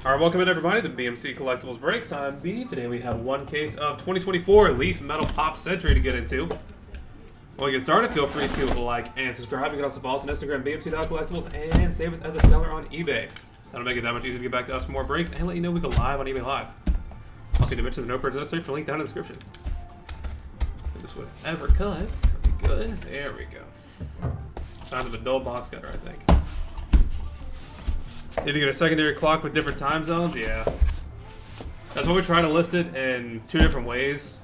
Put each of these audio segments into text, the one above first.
Alright, welcome in everybody to BMC Collectibles Breaks. I'm B. Today we have one case of 2024 Leaf Metal Pop Century to get into. When we get started, feel free to like and subscribe. You can also follow us on Instagram, BMC.collectibles, and save us as a seller on eBay. That'll make it that much easier to get back to us for more breaks and let you know we go live on eBay Live. Also need to mention the no purchase necessary for link down in the description. If this would ever cut, that'd be good. There we go. Signs of a dull box cutter, I think. Need to get a secondary clock with different time zones? Yeah. That's why we try to list it in two different ways.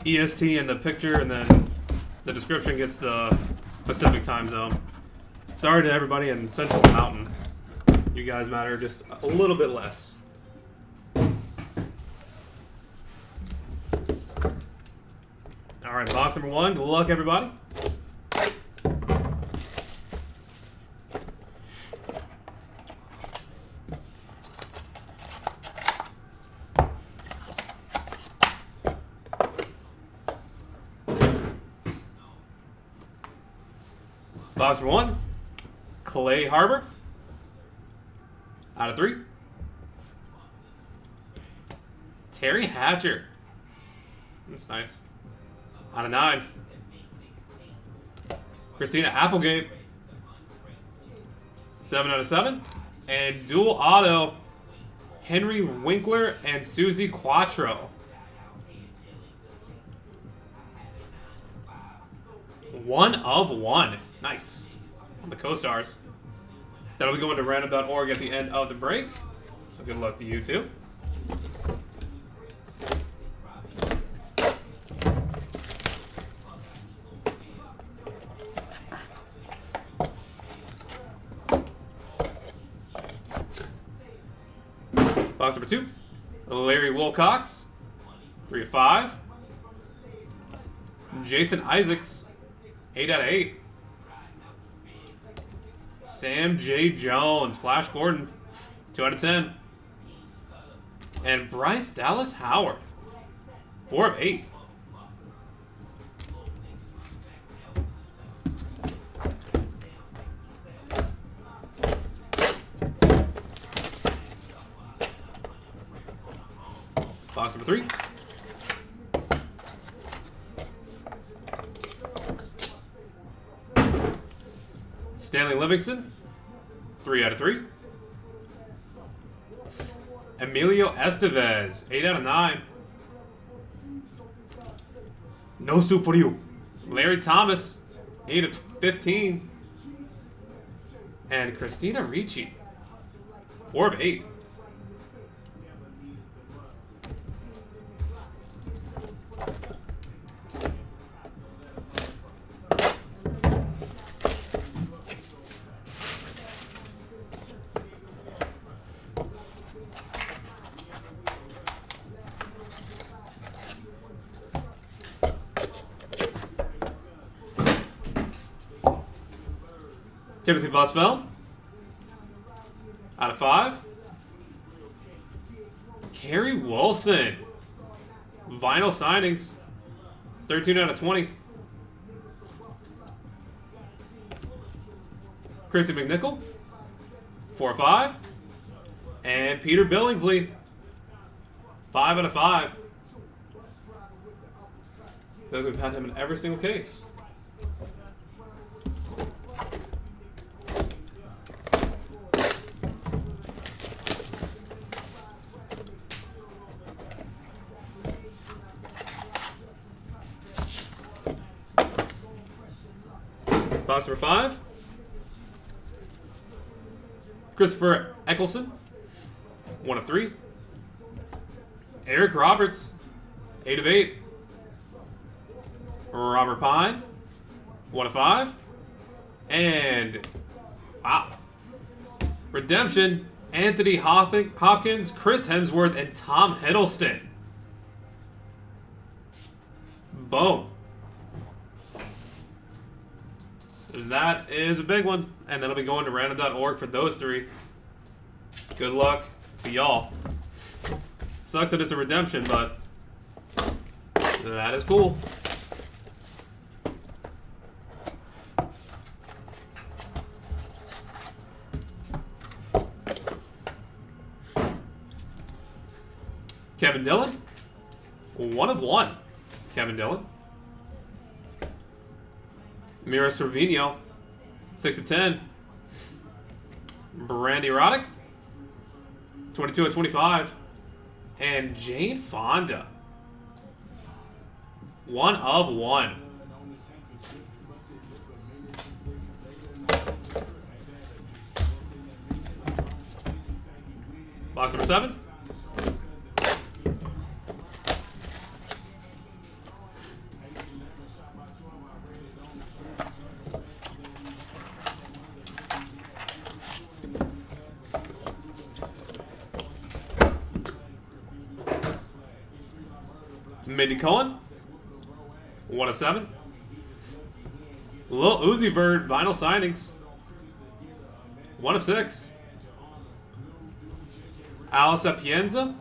EST in the picture, and then the description gets the Pacific time zone. Sorry to everybody in Central Mountain. You guys matter just a little bit less. Alright, box number one. Good luck, everybody. Box number one, Clay Harbor, out of 3. Terry Hatcher, that's nice, out of 9. Christina Applegate, 7 out of 7. And dual auto, Henry Winkler and Susie Quattro. 1 of 1. Nice. On the co-stars. That'll be going to random.org at the end of the break. So good luck to you too. Box number 2. Larry Wilcox. 3 of 5. Jason Isaacs. 8 out of 8. Sam J. Jones, Flash Gordon, 2 out of 10. And Bryce Dallas Howard, 4 of 8. Box number 3. Stanley Livingston, 3 out of 3. Emilio Estevez, 8 out of 9. No soup for you. Larry Thomas, 8 of 15. And Christina Ricci, 4 of 8. Timothy Busfeld, out of 5. Kerry Wilson, vinyl signings, 13 out of 20. Chrissy McNichol, 4 of 5. And Peter Billingsley, 5 out of 5. I feel like we've had him in every single case. Box number 5. Christopher Eccleston, 1 of 3. Eric Roberts, 8 of 8. Robert Pine, 1 of 5. And, wow, redemption, Anthony Hopkins, Chris Hemsworth, and Tom Hiddleston. Boom. That is a big one, and that'll be going to random.org for those 3. Good luck to y'all. Sucks that it's a redemption, but that is cool. Kevin Dillon. 1 of 1. Kevin Dillon. Mira Sorvino. 6 of 10. Brandy Roddick. 22 of 25. And Jane Fonda. 1 of 1. Box number 7. Mindy Cohen. 1 of 7. Lil Uzi Vert vinyl signings. 1 of 6. Alice Pienza.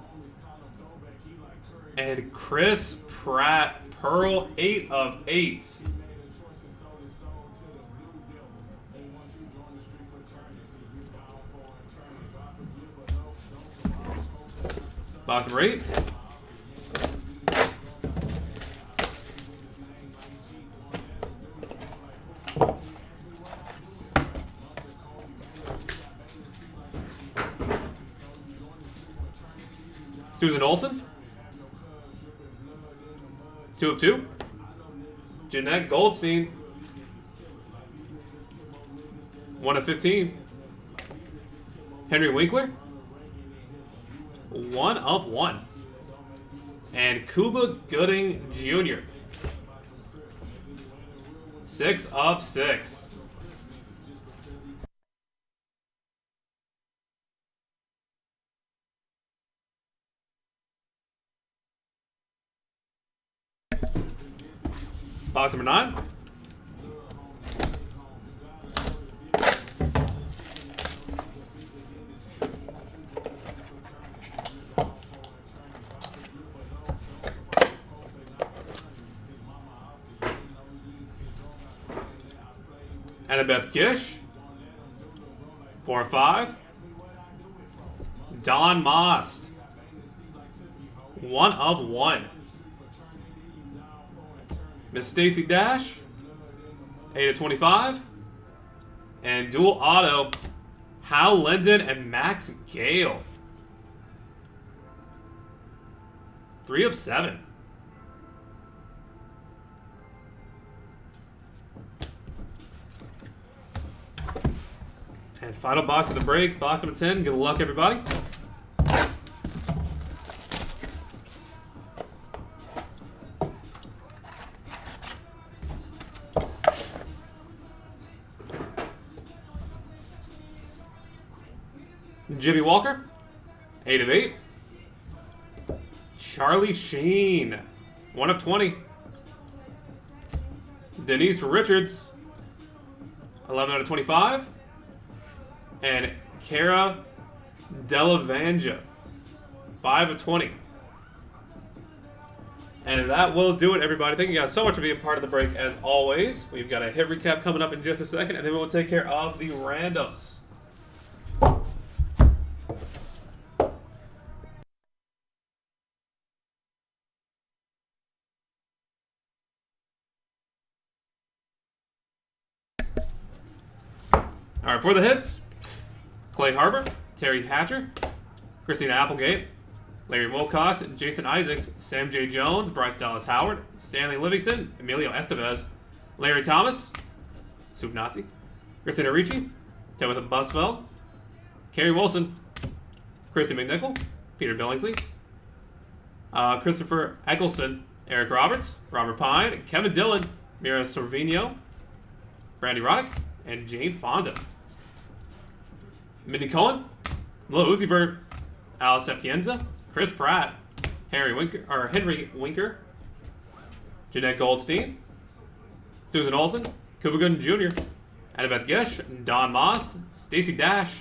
And Chris Pratt Pearl. 8 of 8. Box number 8. Susan Olsen. 2 of 2. Jeanette Goldstein. 1 of 15. Henry Winkler. 1 of 1. And Cuba Gooding Jr. 6 of 6. Box number 9. Annabeth Gish. 4 of 5. Don Most. 1 of 1. Miss Stacey Dash. 8 of 25. And dual auto, Hal Linden and Max Gale. 3 of 7. And final box of the break, box number 10. Good luck, everybody. Jimmy Walker, 8 of 8. Charlie Sheen, 1 of 20. Denise Richards, 11 out of 25. And Cara Delavanja, 5 of 20. And that will do it, everybody. Thank you guys so much for being part of the break, as always. We've got a hit recap coming up in just a second, and then we will take care of the randoms. All right, for the hits, Clay Harbor, Terry Hatcher, Christina Applegate, Larry Wilcox, Jason Isaacs, Sam J. Jones, Bryce Dallas Howard, Stanley Livingston, Emilio Estevez, Larry Thomas, Soup Nazi, Christina Ricci, Timothy Busfeld, Kerry Wilson, Chrissy McNichol, Peter Billingsley, Christopher Eccleston, Eric Roberts, Robert Pine, Kevin Dillon, Mira Sorvino, Brandy Roddick, and Jane Fonda. Mindy Cohen, Lil Uzi Vert, Alice Pienza, Chris Pratt, Henry Winker, Jeanette Goldstein, Susan Olsen, Cuba Gooding Jr., Annabeth Gish, Don Most, Stacey Dash,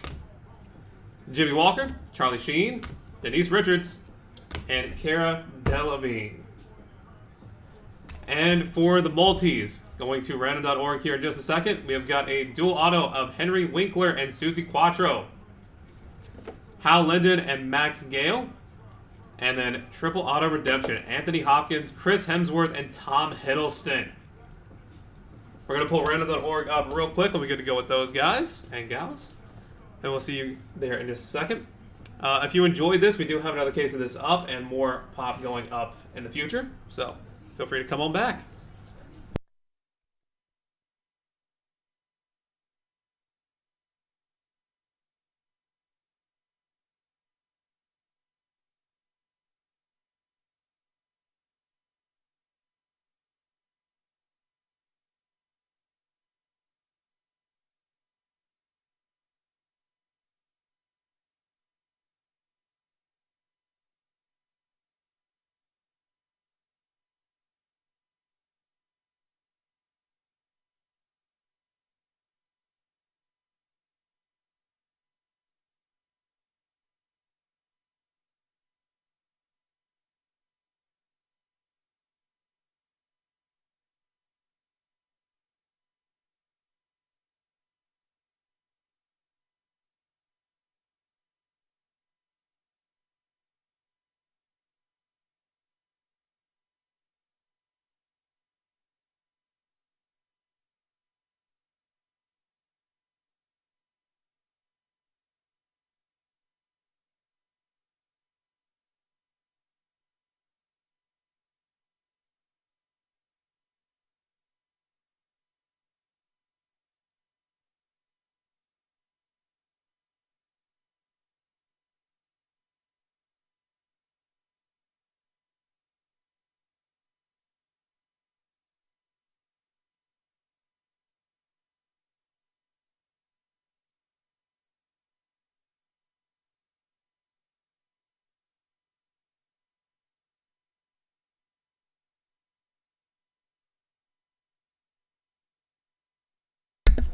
Jimmy Walker, Charlie Sheen, Denise Richards, and Cara Delevingne. And for the multis, going to random.org here in just a second, we have got a dual auto of Henry Winkler and Susie Quattro, Hal Linden and Max Gale, And then triple auto redemption. Anthony Hopkins, Chris Hemsworth, and Tom Hiddleston. We're going to pull random.org up real quick when we get to go with those guys and gals. And we'll see you there in just a second. If you enjoyed this, we do have another case of this up and more pop going up in the future. So feel free to come on back.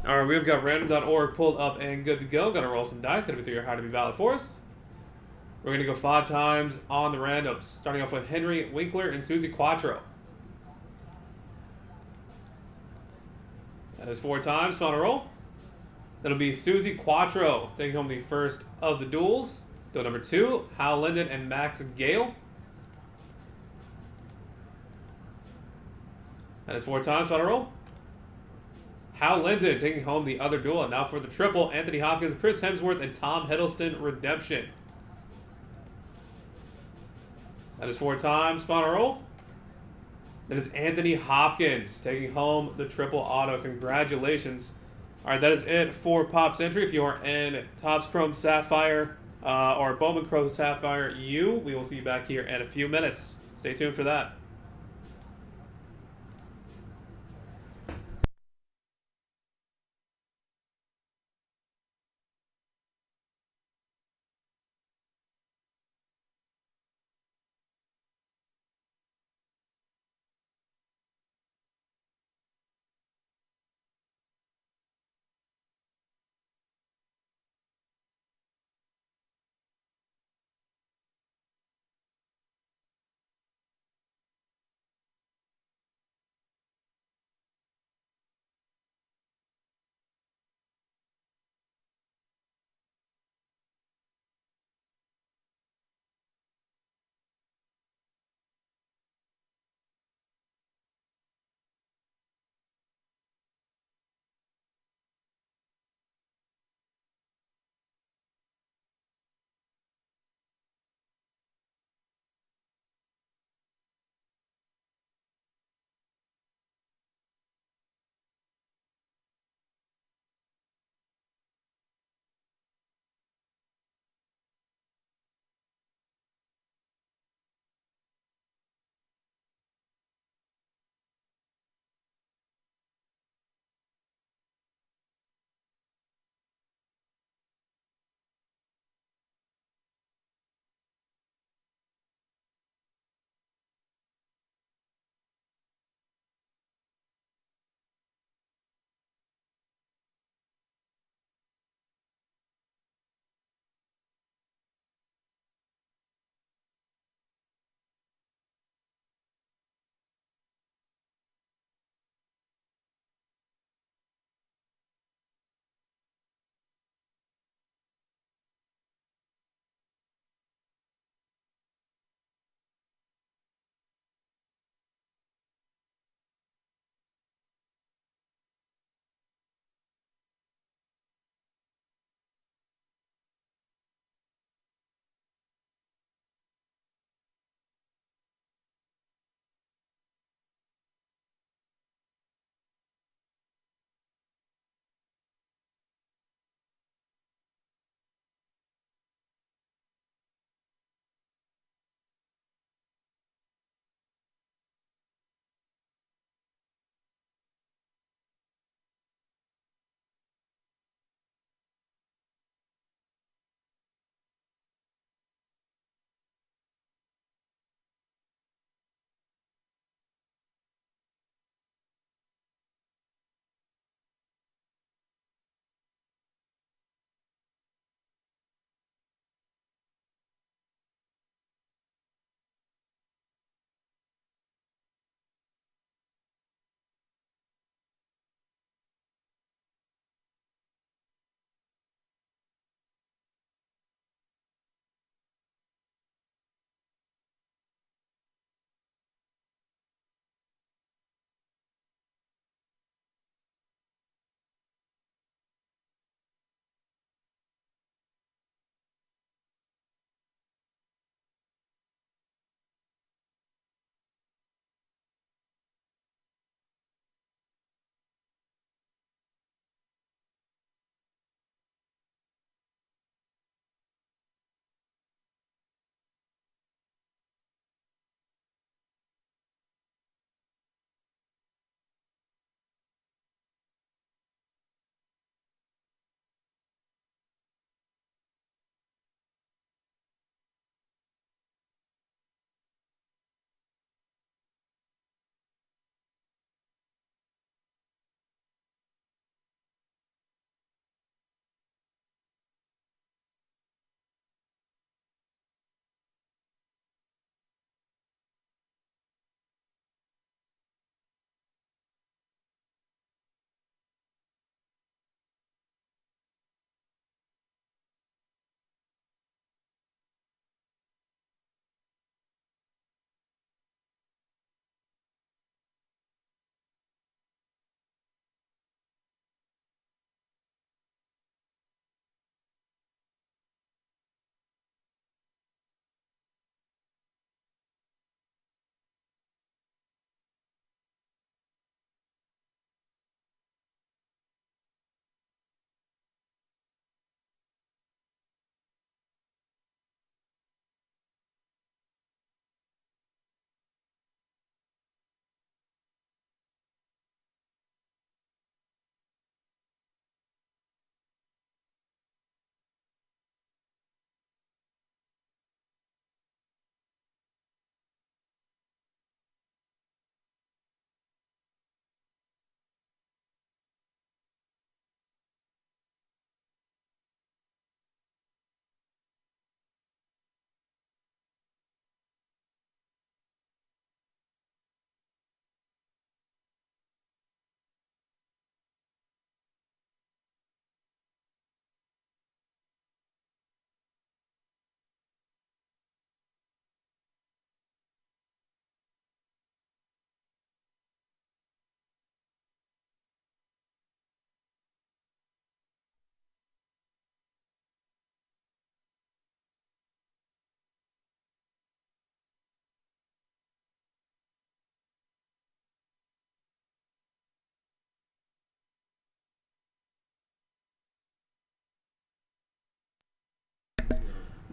All right, we've got random.org pulled up and good to go. Gonna roll some dice. Gotta be through your high to be valid for us. We're gonna go 5 times on the randoms. Starting off with Henry Winkler and Susie Quattro. That is 4 times. Final roll. That'll be Susie Quattro taking home the first of the duels. Duel number 2, Hal Linden and Max Gale. That is 4 times. Final roll. Hal Linden taking home the other duel. And now for the triple, Anthony Hopkins, Chris Hemsworth, and Tom Hiddleston redemption. That is 4 times. Final roll. That is Anthony Hopkins taking home the triple auto. Congratulations. All right, that is it for Pop's entry. If you are in Topps Chrome Sapphire or Bowman Chrome Sapphire U, we will see you back here in a few minutes. Stay tuned for that.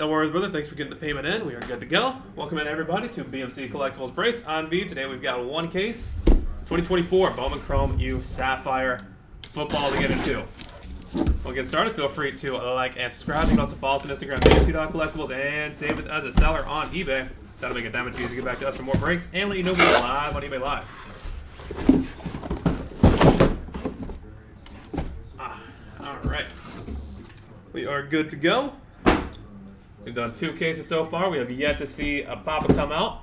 No worries, brother. Thanks for getting the payment in. We are good to go. Welcome in, everybody, to BMC Collectibles Breaks. On B, today we've got one case. 2024 Bowman Chrome U Sapphire football to get into. We'll get started. Feel free to like and subscribe. You can also follow us on Instagram, BMC.collectibles, and save it as a seller on eBay. That'll make it that much easier to get back to us for more breaks and let you know we're live on eBay Live. Alright. We are good to go. We've done 2 cases so far. We have yet to see a Papa come out.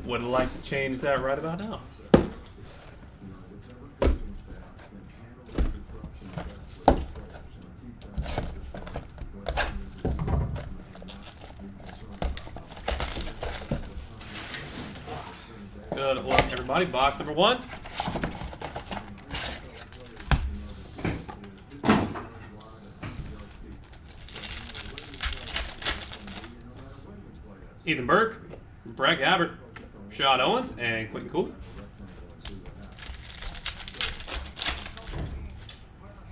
Would like to change that right about now. Good luck, everybody. Box number 1. Ethan Burke, Brett Gabbert, Sean Owens, and Quentin Cooley.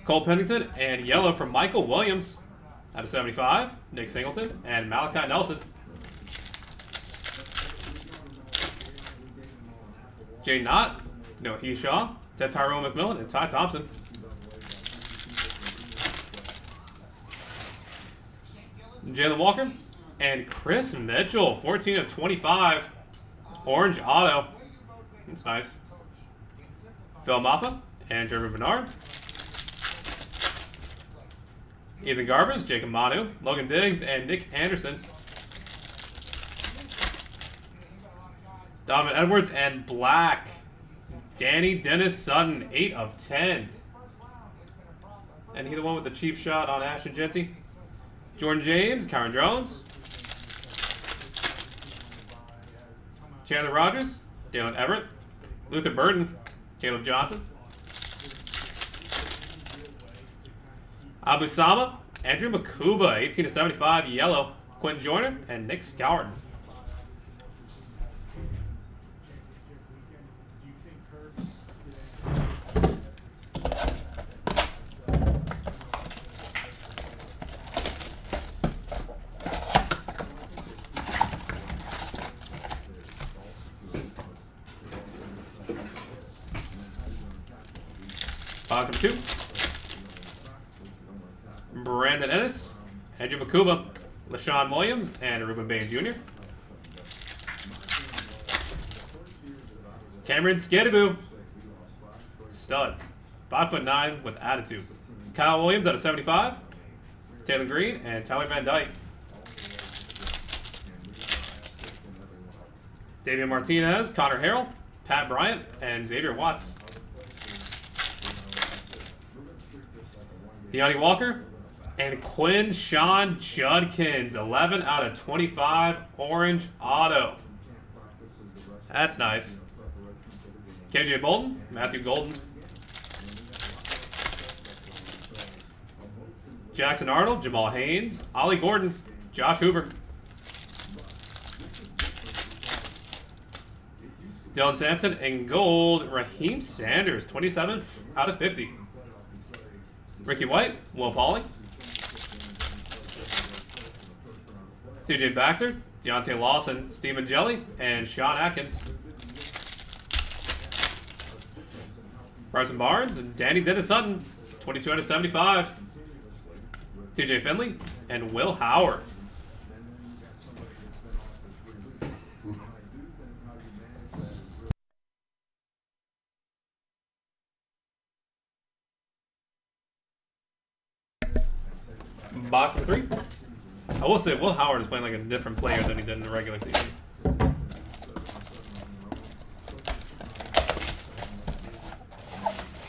Cole Pennington and yellow from Michael Williams out of 75. Nick Singleton and Malachi Nelson. Jay Knott, Nohe Shaw, Tyrone McMillan, and Ty Thompson. Jalen Walker and Chris Mitchell, 14 of 25. Orange auto. That's nice. Phil Maffa and Jeremy Bernard. Ethan Garbers, Jacob Manu, Logan Diggs, and Nick Anderson. Donovan Edwards and black. Danny Dennis Sutton, 8 of 10. And he the one with the cheap shot on Ashton Genty. Jordan James, Kyron Jones. Chandler Rogers, Dalen Everett, Luther Burton, Caleb Johnson. Abu Sama, Andrew Makuba, 18 of 75, yellow. Quentin Joyner and Nick Scourin. Box number 2. Brandon Ennis, Andrew Makuba, LaShawn Williams, and Ruben Bain Jr. Cameron Skidaboo, stud, 5'9" with attitude. Kyle Williams out of 75. Taylor Green and Tyler Van Dyke. Damian Martinez, Connor Harrell, Pat Bryant, and Xavier Watts. Deonte Walker and Quinn Sean Judkins, 11 out of 25, orange auto. That's nice. KJ Bolton, Matthew Golden. Jackson Arnold, Jamal Haynes, Ollie Gordon, Josh Hoover. Dylan Sampson and gold, Raheem Sanders, 27 out of 50. Ricky White, Will Pauling. CJ Baxter, Deontay Lawson, Stephen Jelly, and Sean Atkins. Bryson Barnes and Danny Dennis Sutton, 22 out of 75. TJ Finley and Will Howard. Box number 3. I will say Will Howard is playing like a different player than he did in the regular season.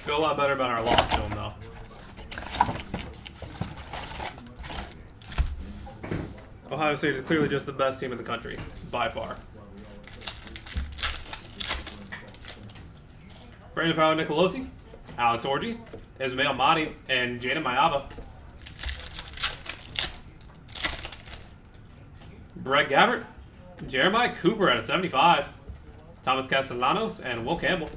Feel a lot better about our loss to him though. Ohio State is clearly just the best team in the country, by far. Brandon Fowler Nicolosi, Alex Orji, Ismail Mahdi, and Jada Mayava. Brett Gabbert, Jeremiah Cooper out of 75. Thomas Castellanos and Will Campbell.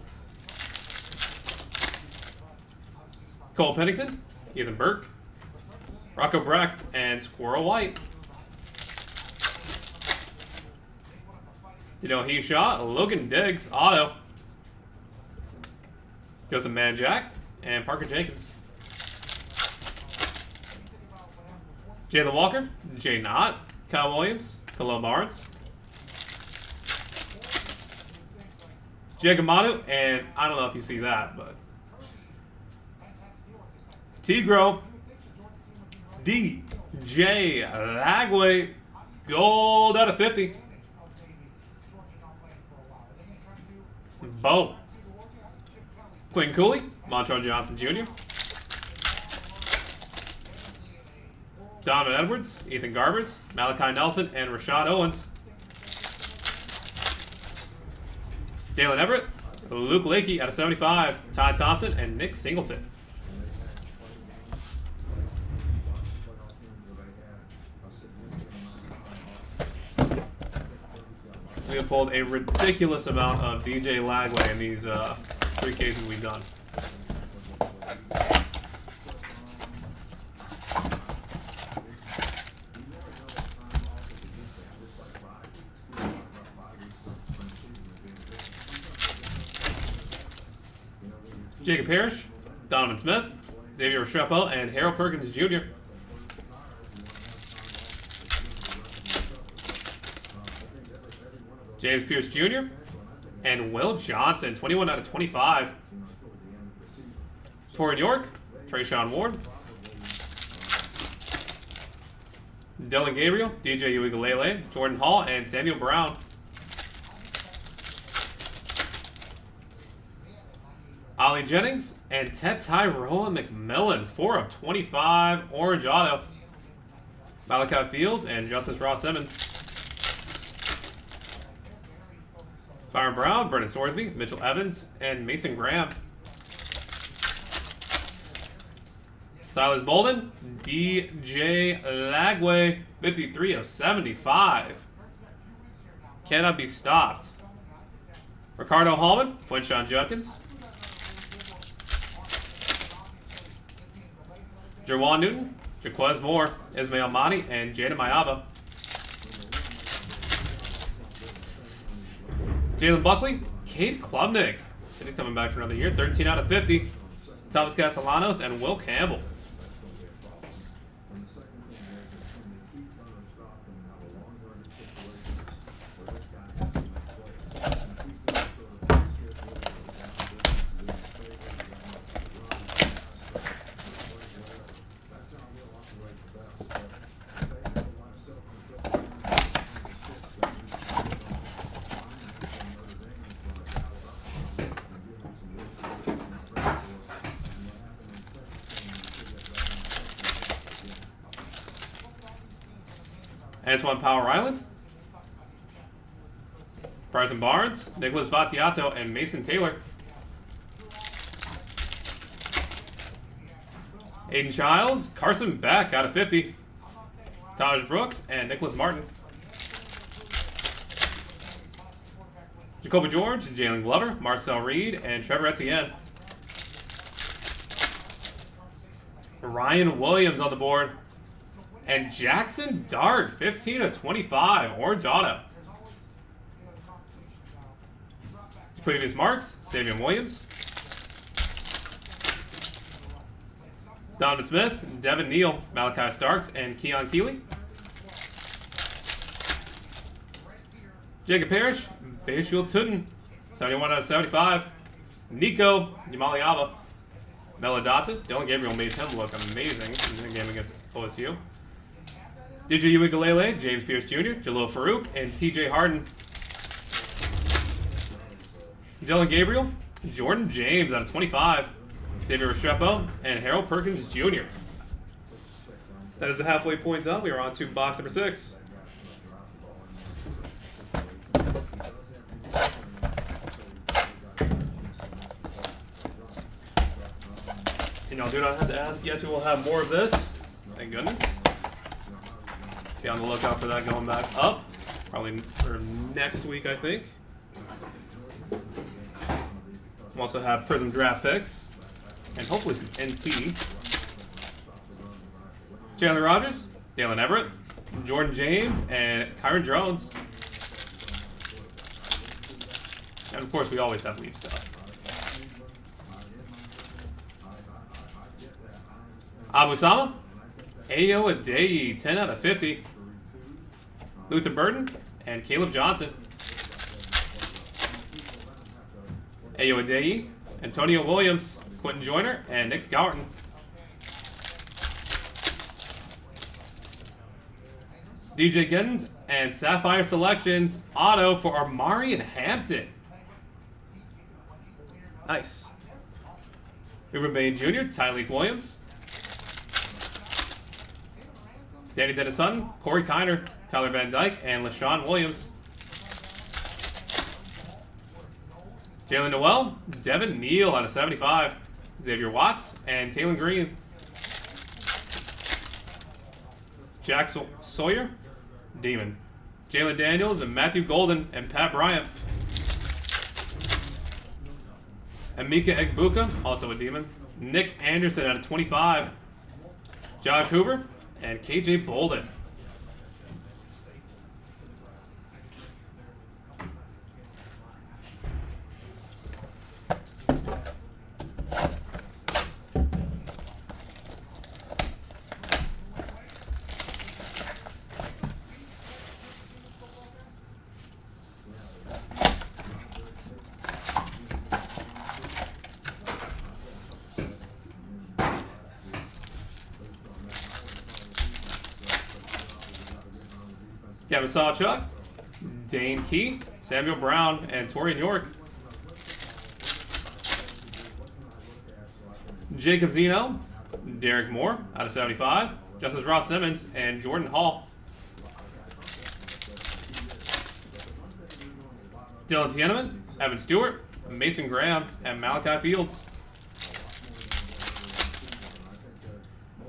Cole Pennington, Ethan Burke, Rocco Brecht, and Squirrel White. You know, he shot Logan Diggs, auto. Goes to Man Jack and Parker Jenkins. Jalen Walker, Jay Knott, Kyle Williams, Khalil Barnes, Jacob Manu, and I don't know if you see that, but Tigro, DJ Lagway, gold out of 50. Bo, Quinn Cooley, Montrell Johnson Jr., Donovan Edwards, Ethan Garbers, Malachi Nelson, and Rashad Owens. Dalen Everett, Luke Lakey out of 75, Ty Thompson, and Nick Singleton. So we have pulled a ridiculous amount of DJ Lagway in these 3 cases we've done. Jacob Parrish, Donovan Smith, Xavier Restrepo, and Harold Perkins Jr. James Pierce Jr. and Will Johnson, 21 out of 25. Torian York, Trayshawn Ward, Dylan Gabriel, DJ Uigalele, Jordan Hall, and Samuel Brown. Ollie Jennings and Tyrone McMillan, 4 of 25, orange auto. Malachi Fields and Justice Ross Simmons. Byron Brown, Brendan Sorsby, Mitchell Evans, and Mason Graham. Silas Bolden, DJ Lagway, 53 of 75. Cannot be stopped. Ricardo Hallman, Quinshon Judkins. Jerwan Newton, Jaquez Moore, Ismail Mani, and Jada Mayava. Jalen Buckley, Cade Klubnik. He's coming back for another year. 13 out of 50. Thomas Castellanos and Will Campbell. Antoine Power Island, Bryson Barnes, Nicholas Vattiato, and Mason Taylor. Aiden Childs, Carson Beck out of 50. Taj Brooks and Nicholas Martin. Jacoby George, Jalen Glover, Marcel Reed, and Trevor Etienne. Ryan Williams on the board. And Jackson Dart, 15 of 25, orange auto. Previous marks, Savion Williams, Donovan Smith, Devin Neal, Malachi Starks, and Keon Keeley. Jacob Parrish, Bayshul Tutin, 71 out of 75. Nico Yamaliava, Melo Dotson. Dylan Gabriel made him look amazing in the game against OSU. DJ Uigalele, James Pierce Jr., Jalil Farouk, and TJ Harden. Dylan Gabriel, Jordan James out of 25. Xavier Restrepo, and Harold Perkins Jr. That is the halfway point done. We are on to box number 6. You know, do not have to ask. Yes, we will have more of this. Thank goodness. Be on the lookout for that going back up. Probably for next week, I think. We'll also have Prism draft picks. And hopefully some NT. Chandler Rogers, Dalen Everett, Jordan James, and Kyron Drones. And of course, we always have Leaf stuff. Abusama, Ayo Adeyi, 10 out of 50. Luther Burton and Caleb Johnson. Ayo Adeyi, Antonio Williams, Quentin Joyner, and Nick Scourton. DJ Giddens and Sapphire Selections auto for Amari and Hampton. Nice. Ruben Bain Jr., Tyleek Williams. Danny Dennis-Sutton, Corey Kiner, Tyler Van Dyke, and LaShawn Williams. Jalen Noel, Devin Neal out of 75. Xavier Watts, and Taylor Green. Jack Sawyer, Demon. Jalen Daniels and Matthew Golden and Pat Bryant. And Mika Egbuka, also a Demon. Nick Anderson out of 25. Josh Hoover and KJ Bolden. Kevin Chuck, Dane Key, Samuel Brown, and Torian York. Jacob Zeno, Derek Moore out of 75. Justice Ross Simmons and Jordan Hall. Dylan Tieneman, Evan Stewart, Mason Graham, and Malachi Fields.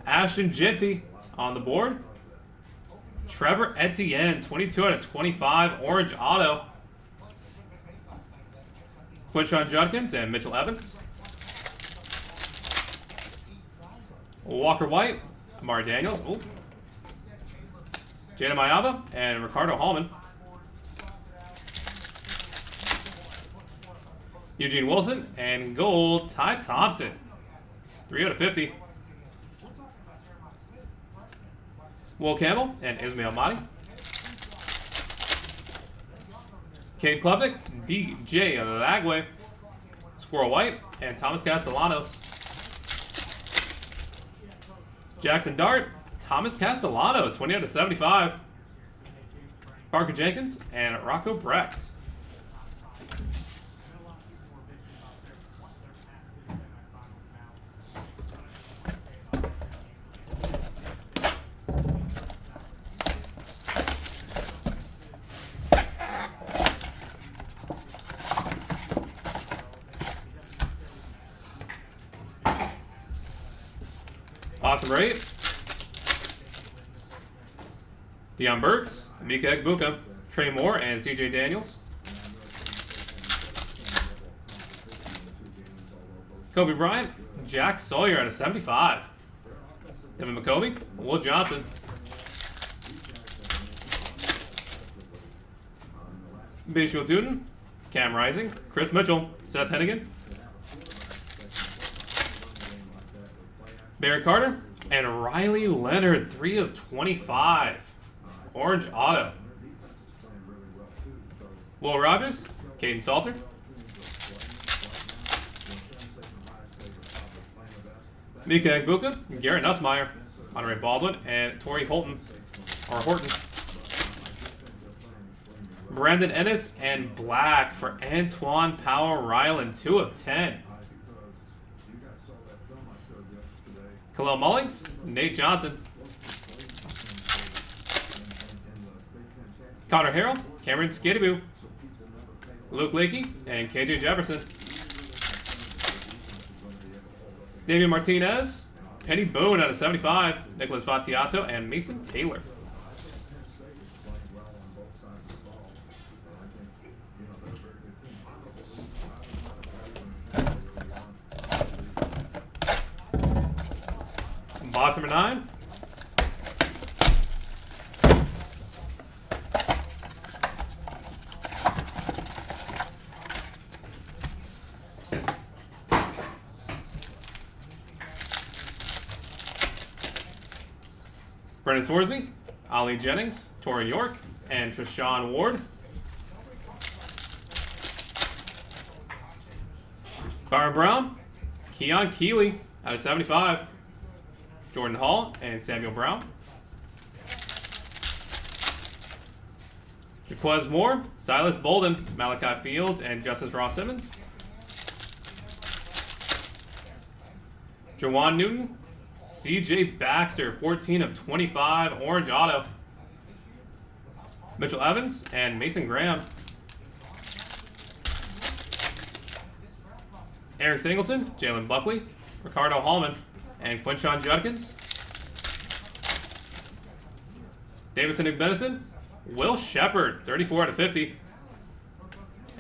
Ashton Jetty on the board. Trevor Etienne, 22 out of 25, orange auto. Quinshon Judkins and Mitchell Evans. Walker White, Amari Daniels, Jana Mayava, and Ricardo Hallman. Eugene Wilson, and gold, Ty Thompson, 3 out of 50. Will Campbell and Ismail Mahdi. Cade Klubnik, DJ Lagway, Squirrel White, and Thomas Castellanos. Jackson Dart, Thomas Castellanos, 20 out of 75. Parker Jenkins and Rocco Brecht. Awesome, right? Deion Burks, Mika Egbuka, Trey Moore, and CJ Daniels. Kobe Bryant, Jack Sawyer out of 75. Devin McCovey, Will Johnson. Bishop Tootin, Cam Rising, Chris Mitchell, Seth Hennigan. Barry Carter and Riley Leonard, 3 of 25. Orange auto. Will Rogers, Caden Salter. Mika Egbuka, Garrett Nussmeier, Monterey Baldwin, and Torrey Horton. Brandon Ennis and Black for Antoine Powell Ryland, 2 of 10. Khalil Mullings, Nate Johnson. Connor Harrell, Cameron Skidaboo, Luke Leakey, and KJ Jefferson. Damian Martinez, Penny Boone out of 75, Nicholas Fatiato, and Mason Taylor. Box number 9. Brennan Sorsby, Ollie Jennings, Torrey York, and Treshawn Ward. Byron Brown, Keon Keeley out of 75. Jordan Hall and Samuel Brown. Jaquez Moore, Silas Bolden, Malachi Fields, and Justice Ross Simmons. Jawan Newton, CJ Baxter, 14 of 25, orange auto. Mitchell Evans and Mason Graham. Eric Singleton, Jalen Buckley, Ricardo Hallman, and Quinshon Judkins. Davison Igbenison, Will Shepard, 34 out of 50.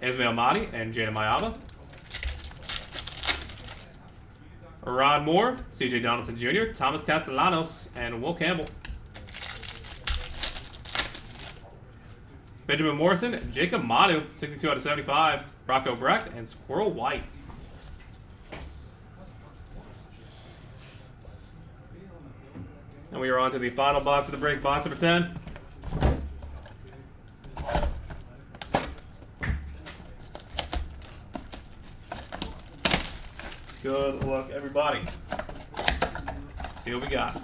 Ismail Mahdi and Jada Mayaba. Rod Moore, CJ Donaldson Jr., Thomas Castellanos, and Will Campbell. Benjamin Morrison, Jacob Manu, 62 out of 75. Rocco Brecht and Squirrel White. And we are on to the final box of the break, box number 10. Good luck, everybody. See what we got.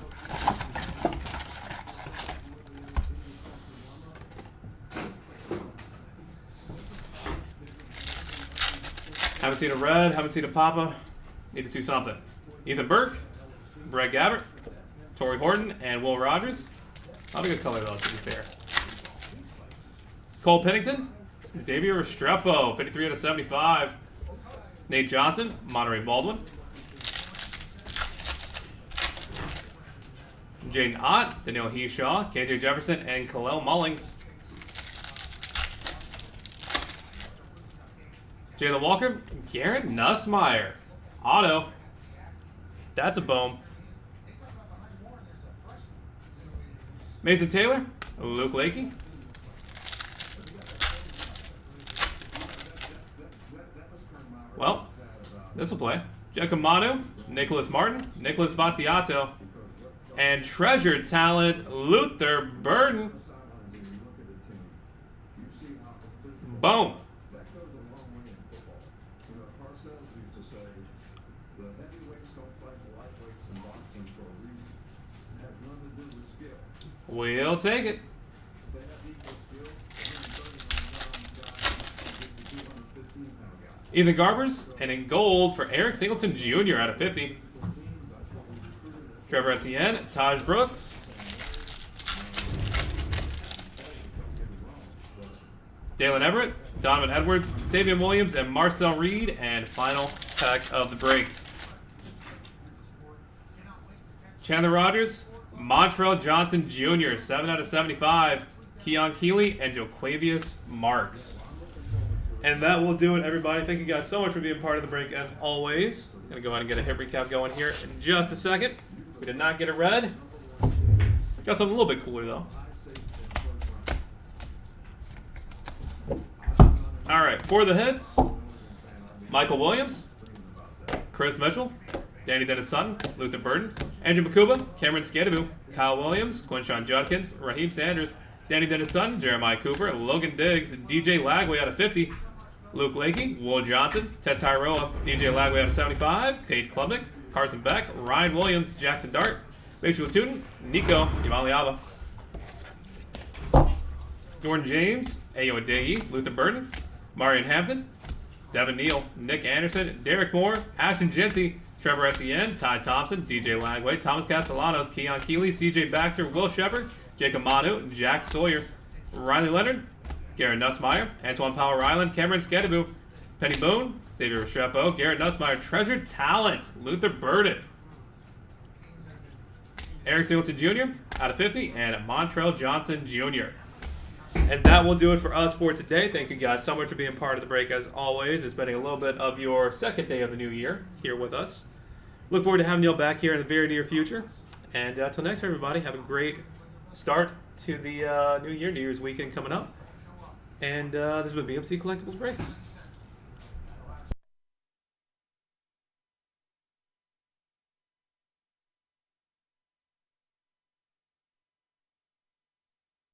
Haven't seen a red, haven't seen a Papa. Need to see something. Ethan Burke, Brett Gabbert, Torrey Horton, and Will Rogers. Not a good color, though, to be fair. Cole Pennington, Xavier Restrepo, 53 out of 75. Nate Johnson, Monterey Baldwin. Jaden Ott, Daniel Heeshaw, KJ Jefferson, and Khalil Mullings. Jalen Walker, Garrett Nussmeier. Auto. That's a boom. Mason Taylor, Luke Lakey. Well, this will play. Jacob Manu, Nicholas Martin, Nicholas Vattiato, and treasure talent Luther Burden. Boom. We'll take it. Ethan Garbers, and in gold for Eric Singleton Jr. out of 50. Trevor Etienne, Taj Brooks. Dalen Everett, Donovan Edwards, Savion Williams, and Marcel Reed, and final pack of the break. Chandler Rogers, Montrell Johnson Jr., 7 out of 75. Keon Keeley and Joquavius Marks. And that will do it, everybody. Thank you guys so much for being part of the break, as always. I'm going to go ahead and get a hit recap going here in just a second. We did not get a red. Got something a little bit cooler, though. All right, for the hits, Michael Williams, Chris Mitchell, Danny Dennis Sutton, Luther Burden, Andrew Makuba, Cameron Scadabu, Kyle Williams, Quinshon Judkins, Raheem Sanders, Danny Dennis Sutton, Jeremiah Cooper, Logan Diggs, DJ Lagway out of 50, Luke Lakey, Will Johnson, Ted Tyroa, DJ Lagway out of 75, Cade Klubnik, Carson Beck, Ryan Williams, Jackson Dart, Rachel Tootin, Nico Yamaliava, Jordan James, Ayo Adegi, Luther Burden, Marion Hampton, Devin Neal, Nick Anderson, Derek Moore, Ashton Jency, Trevor Etienne, Ty Thompson, DJ Lagway, Thomas Castellanos, Keon Keeley, CJ Baxter, Will Shepard, Jacob Manu, Jack Sawyer, Riley Leonard, Garrett Nussmeier, Antoine Powell Ryland, Cameron Scadabu, Penny Boone, Xavier Restrepo, Garrett Nussmeier, treasured talent, Luther Burden, Eric Singleton Jr. out of 50, and Montrell Johnson Jr. And that will do it for us for today. Thank you guys so much for being part of the break, as always, and spending a little bit of your second day of the new year here with us. Look forward to having you all back here in the very near future. And until next time, everybody, have a great start to the new year, New Year's weekend coming up. And this has been BMC Collectibles Breaks.